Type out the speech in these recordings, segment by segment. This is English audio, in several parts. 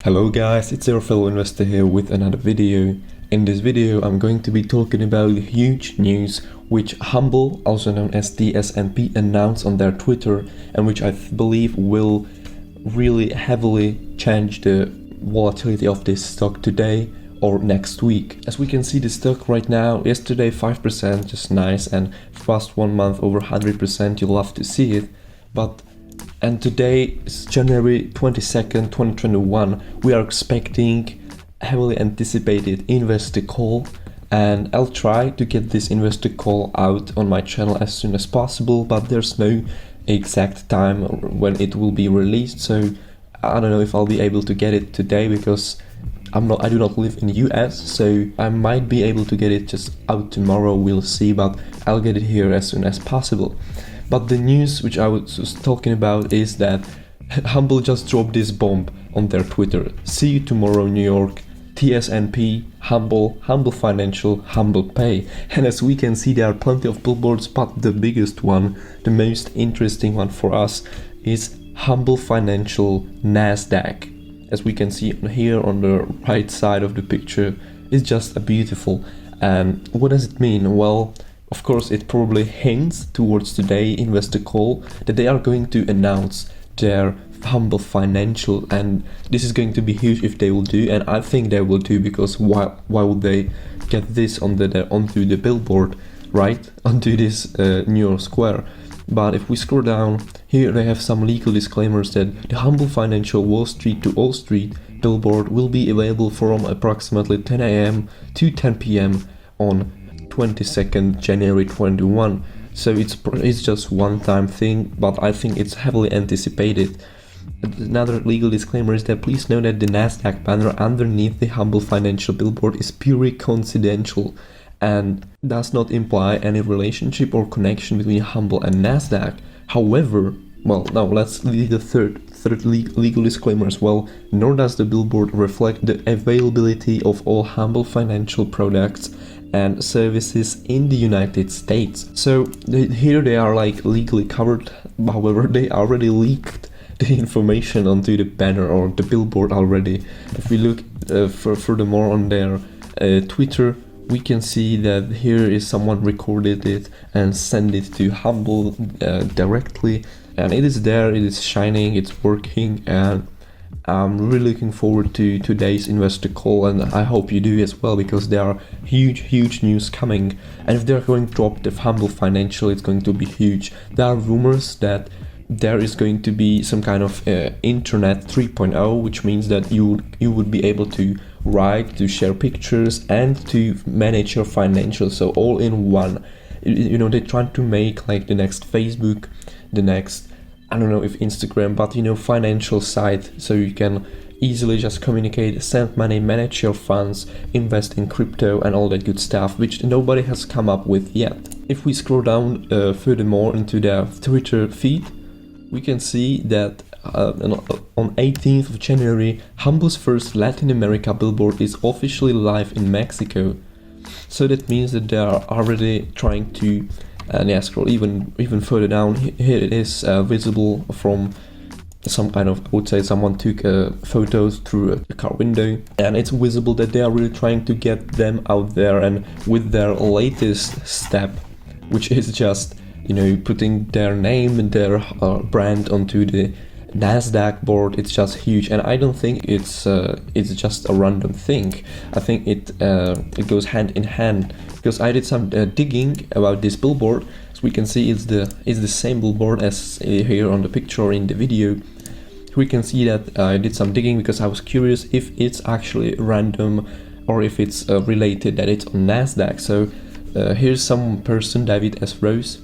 Hello guys, it's your fellow investor here with another video. In this video I'm going to be talking about huge news which HUMBL, also known as TSNP, announced on their Twitter, and which I believe will really heavily change the volatility of this stock today or next week. As we can see, the stock right now, yesterday 5%, just nice, and past 1 month over 100%, you'll love to see it. And today is January 22nd, 2021. We are expecting heavily anticipated investor call, and I'll try to get this investor call out on my channel as soon as possible, but there's no exact time when it will be released, so I don't know if I'll be able to get it today because I do not live in US, so I might be able to get it just out tomorrow, we'll see, but I'll get it here as soon as possible. But the news which I was talking about is that HUMBL just dropped this bomb on their Twitter. See you tomorrow, New York. TSNP, HUMBL Financial, HUMBL Pay. And as we can see, there are plenty of billboards, but the biggest one, the most interesting one for us, is HUMBL Financial NASDAQ. As we can see here on the right side of the picture, it's just a beautiful. And what does it mean? Well, of course, it probably hints towards today investor call that they are going to announce their HUMBL Financial, and this is going to be huge if they will do, and I think they will do, because why would they get this onto the billboard, right, onto this New York Square? But if we scroll down here, they have some legal disclaimers that the HUMBL Financial Wall Street to Wall Street billboard will be available from approximately 10 a.m. to 10 p.m. on 22nd January 21. So it's just one-time thing, but I think it's heavily anticipated. Another legal disclaimer is that please know that the NASDAQ banner underneath the HUMBL Financial billboard is purely confidential and does not imply any relationship or connection between HUMBL and NASDAQ. However, well, now let's read the third legal disclaimer as well. Nor does the billboard reflect the availability of all HUMBL Financial products and services in the United States. So here they are like legally covered. However, they already leaked the information onto the banner or the billboard already. If we look furthermore on their Twitter, we can see that here is someone recorded it and sent it to HUMBL directly, and it is there, it is shining, it's working, and I'm really looking forward to today's investor call, and I hope you do as well, because there are huge news coming. And if they're going to drop the HUMBL Financial, it's going to be huge. There are rumors that there is going to be some kind of internet 3.0, which means that you would be able to write, to share pictures, and to manage your financials, so all in one. You know, they're trying to make like the next Facebook, the next, I don't know if Instagram, but you know, financial site, so you can easily just communicate, send money, manage your funds, invest in crypto and all that good stuff, which nobody has come up with yet. If we scroll down furthermore into their Twitter feed, we can see that on 18th of January, HUMBL's first Latin America billboard is officially live in Mexico. So that means that they are already trying to, and yeah, scroll even further down, here it is visible from some kind of, I would say someone took photos through a car window, and it's visible that they are really trying to get them out there, and with their latest step, which is just, you know, putting their name and their brand onto the NASDAQ board. It's just huge, and I don't think it's just a random thing. I think it goes hand in hand, because I did some digging about this billboard. As we can see, it's the same billboard as here on the picture or in the video. We can see that I did some digging because I was curious if it's actually random or if it's related that it's on NASDAQ. So here's some person, David S. Rose,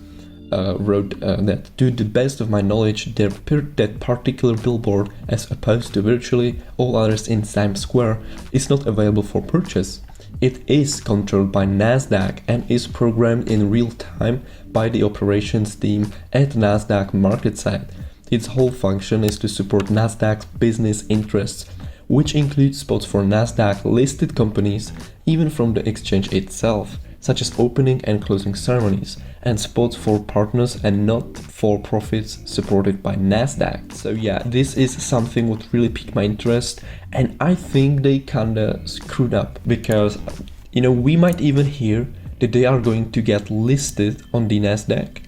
wrote that, to the best of my knowledge, that particular billboard, as opposed to virtually all others in Times Square, is not available for purchase. It is controlled by NASDAQ and is programmed in real time by the operations team at NASDAQ market site. Its whole function is to support NASDAQ's business interests, which includes spots for NASDAQ listed companies, even from the exchange itself. such as opening and closing ceremonies, and spots for partners and not-for-profits supported by NASDAQ. So yeah, this is something what really piqued my interest, and I think they kinda screwed up because, you know, we might even hear that they are going to get listed on the NASDAQ,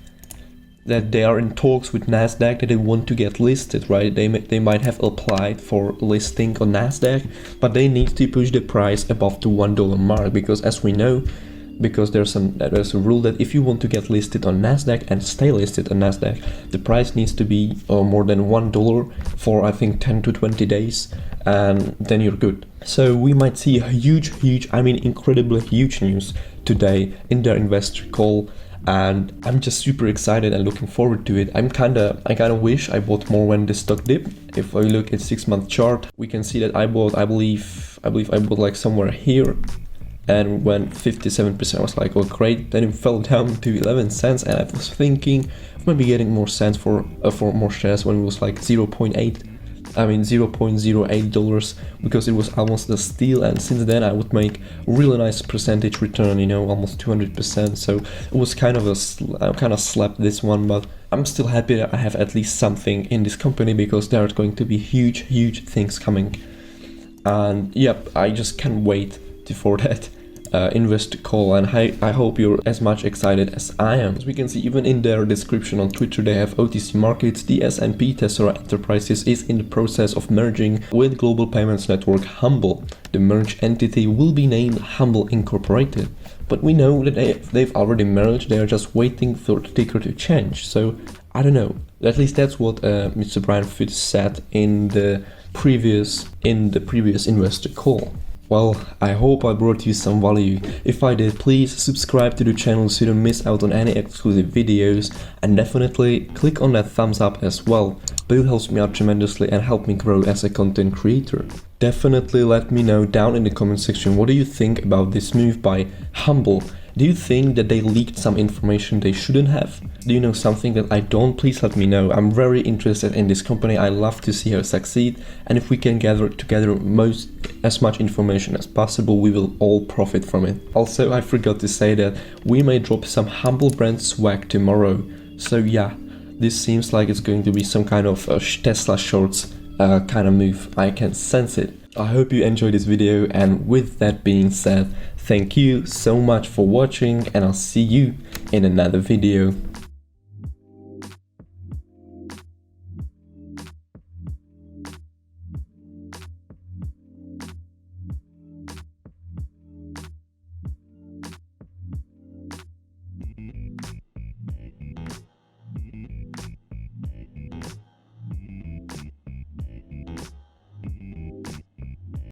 that they are in talks with NASDAQ, that they want to get listed, right? They might have applied for listing on NASDAQ, but they need to push the price above the $1 mark, because as we know, because there's a rule that if you want to get listed on NASDAQ and stay listed on NASDAQ, the price needs to be more than $1 for I think 10 to 20 days, and then you're good. So we might see a huge, I mean incredibly huge news today in their investor call, and I'm just super excited and looking forward to it. I kind of wish I bought more when the stock dipped. If we look at 6-month chart, we can see that I believe I bought like somewhere here, and when 57%, I was like, oh great. Then it fell down to 11 cents, and I was thinking of maybe getting more cents for more shares when it was like $0.08, because it was almost a steal, and since then I would make really nice percentage return, you know, almost 200%. So it was kind of I kind of slapped this one, but I'm still happy that I have at least something in this company, because there are going to be huge things coming. And yep, I just can't wait for that investor call, and I hope you're as much excited as I am. As we can see, even in their description on Twitter, they have OTC Markets. TSNP Tessera Enterprises is in the process of merging with global payments network HUMBL. The merged entity will be named HUMBL Incorporated, but we know that they've already merged. They are just waiting for the ticker to change. So I don't know. At least that's what Mr. Brian Fitz said in the previous investor call. Well, I hope I brought you some value. If I did, please subscribe to the channel so you don't miss out on any exclusive videos, and definitely click on that thumbs up as well. Both helps me out tremendously and help me grow as a content creator. Definitely let me know down in the comment section, what do you think about this move by HUMBL? Do you think that they leaked some information they shouldn't have? Do you know something that I don't? Please let me know. I'm very interested in this company. I love to see her succeed, and if we can gather together as much information as possible, we will all profit from it. Also, I forgot to say that we may drop some HUMBL brand swag tomorrow. So yeah, this seems like it's going to be some kind of Tesla shorts kind of move. I can sense it. I hope you enjoyed this video, and with that being said, thank you so much for watching, and I'll see you in another video.